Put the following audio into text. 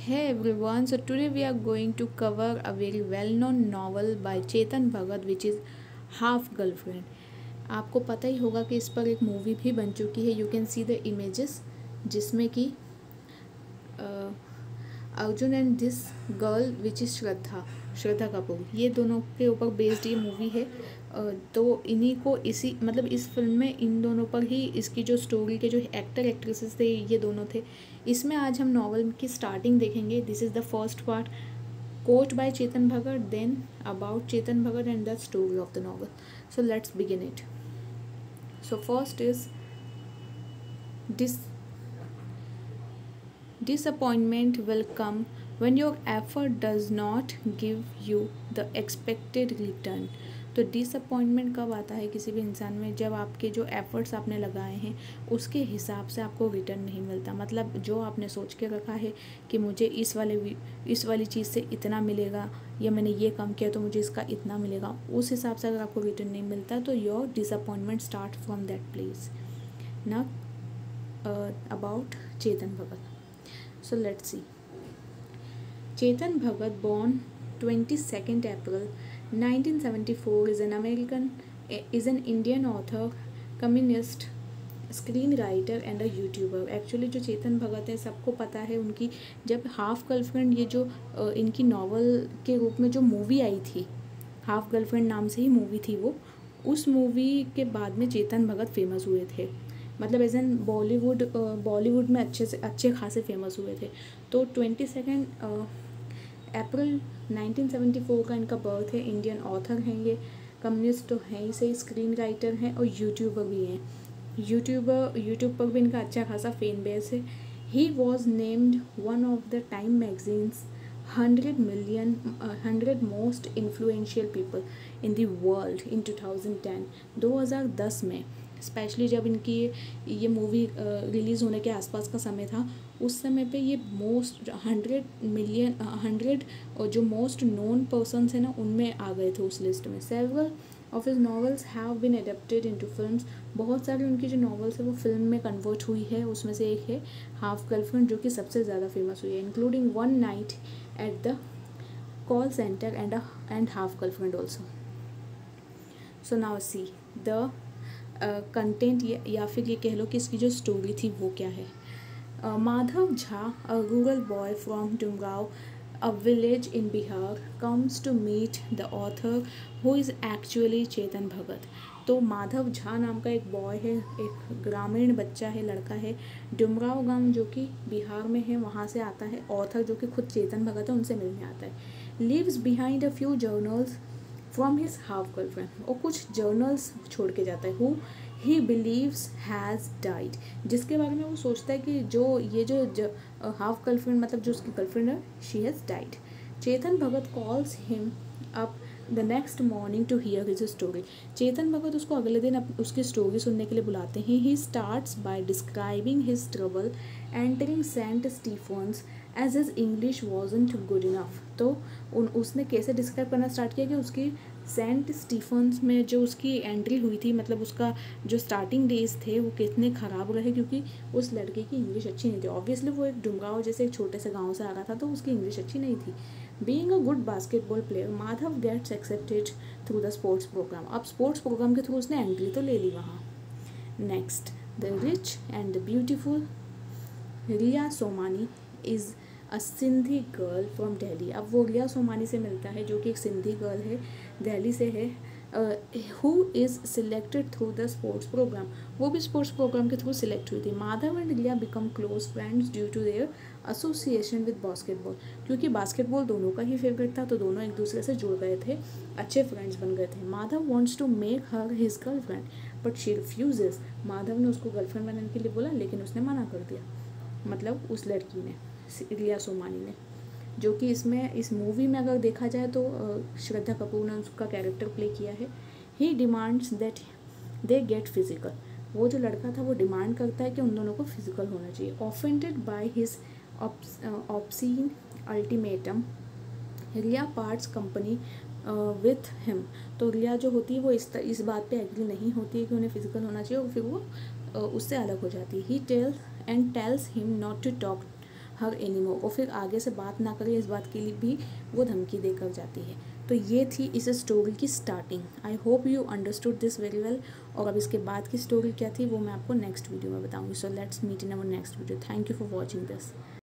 Hey everyone, so today we are going to cover a very well-known novel by Chetan Bhagat which is half girlfriend. आपको पता ही होगा कि इस पर एक मूवी भी बन चुकी है. You can see the images जिसमें कि Arjun and this girl which is Shraddha Kapoor, ये दोनों के ऊपर बेस्ड ये मूवी है. तो इन्हीं को इसी मतलब इस फिल्म में इन दोनों पर ही इसकी जो स्टोरी के जो एक्टर एक्ट्रेसेस थे ये दोनों थे. इसमें आज हम नॉवल की स्टार्टिंग देखेंगे. This is the first part, quote by Chetan Bhagat, then about Chetan Bhagat and the story of the novel. So let's begin it. So first is disappointment will come when your effort does not give you the expected return. तो disappointment कब आता है किसी भी इंसान में? जब आपके जो एफर्ट्स आपने लगाए हैं उसके हिसाब से आपको रिटर्न नहीं मिलता. मतलब जो आपने सोच के रखा है कि मुझे इस वाली चीज़ से इतना मिलेगा या मैंने ये काम किया तो मुझे इसका इतना मिलेगा, उस हिसाब से अगर आपको रिटर्न नहीं मिलता तो your disappointment start from that place. ना about Chetan Bhagat. So let's see. Chetan Bhagat, born 22nd April 1974, is an Indian author, communist, screenwriter and a YouTuber. Actually जो चेतन भगत है सबको पता है उनकी, जब हाफ गर्लफ्रेंड ये जो इनकी नॉवल के रूप में जो मूवी आई थी, हाफ गर्लफ्रेंड नाम से ही मूवी थी वो, उस मूवी के बाद में चेतन भगत फेमस हुए थे. मतलब एज एन बॉलीवुड में अच्छे खासे फेमस हुए थे. तो 22 अप्रैल 1974 का इनका बर्थ है. इंडियन ऑथर हैं ये, कम्युनिस्ट तो हैं ही सही, स्क्रीन राइटर हैं और यूट्यूबर भी हैं. यूट्यूब पर भी इनका अच्छा खासा फैन बेस है. He was named one of the time magazines 100 most influential people in the world in 2010. 2010 में स्पेशली जब इनकी ये मूवी रिलीज़ होने के आसपास का समय था, उस समय पे ये 100 जो मोस्ट नोन पर्सनस हैं ना उनमें आ गए थे उस लिस्ट में. Several of his novels have been adapted into films. बहुत सारी उनकी जो नॉवेल्स है वो फिल्म में कन्वर्ट हुई है. उसमें से एक है हाफ गर्लफ्रेंड जो कि सबसे ज़्यादा फेमस हुई है, including one night at the call centre and half girlfriend also. So now see the content या फिर ये कह लो कि इसकी जो स्टोरी थी वो क्या है. Madhav Jha, a rural boy from Dumgaon, a village in Bihar, comes to meet the author who is actually Chetan Bhagat. तो माधव झा नाम का एक बॉय है, एक ग्रामीण बच्चा है, लड़का है, डुमगांव गांव जो कि बिहार में है, वहाँ से आता है. ऑथर जो कि खुद चेतन भगत है उनसे मिलने आता है. Lives behind a few journals from his half girlfriend, और कुछ जर्नल्स छोड़ के जाता है. Who he believes has died, जिसके बारे में वो सोचता है कि जो हाफ गर्लफ्रेंड मतलब जो उसकी गर्लफ्रेंड है, she has died. Chetan Bhagat calls him up the next morning to hear his story. Chetan Bhagat उसको अगले दिन उसकी स्टोरी सुनने के लिए बुलाते हैं. He starts by describing his trouble entering saint Stephen's as his English wasn't good enough. तो उसने कैसे डिस्क्राइब करना स्टार्ट किया कि उसकी सेंट स्टीफन्स में जो उसकी एंट्री हुई थी, मतलब उसका जो स्टार्टिंग डेज थे वो कितने ख़राब रहे क्योंकि उस लड़के की इंग्लिश अच्छी नहीं थी. ऑब्वियसली वो एक डुमगांव जैसे एक छोटे से गांव से आ रहा था तो उसकी इंग्लिश अच्छी नहीं थी. Being a good basketball player, Madhav gets accepted through the sports programme. अब स्पोर्ट्स प्रोग्राम के थ्रू उसने एंट्री तो ले ली वहाँ. Next, the rich and the beautiful Riya Somani is a Sindhi girl from Delhi. अब वो रिया सोमानी से मिलता है जो कि एक सिंधी गर्ल है, दिल्ली से है. Who is selected through the sports programme, वो भी स्पोर्ट्स प्रोग्राम के थ्रू सिलेक्ट हुई थी. Madhav and Riya become close friends due to their association with basketball. क्योंकि बास्केटबॉल दोनों का ही फेवरेट था तो दोनों एक दूसरे से जुड़ गए थे, अच्छे फ्रेंड्स बन गए थे. Madhav wants to make her his girlfriend but she refuses. Madhav ने उसको गर्लफ्रेंड बनाने के लिए बोला लेकिन उसने मना कर दिया, मतलब उस लड़की ने, रिया सोमानी ने, जो कि इस मूवी में अगर देखा जाए तो श्रद्धा कपूर ने उसका कैरेक्टर प्ले किया है. He demands that they get physical. वो जो लड़का था वो डिमांड करता है कि उन दोनों को फिजिकल होना चाहिए. Offended by his obscene ultimatum, Riya parts company with him. तो रिया जो होती है वो इस बात पे एग्री नहीं होती है कि उन्हें फिजिकल होना चाहिए और फिर वो उससे अलग हो जाती है. He tells him not to talk her anymore, और फिर आगे से बात ना करें इस बात के लिए भी वो धमकी देकर जाती है। तो ये थी इस स्टोरी की starting. I hope you understood this very well. और अब इसके बाद की स्टोरी क्या थी वो मैं आपको नेक्स्ट वीडियो में बताऊँगी। So let's meet in our next video. Thank you for watching this.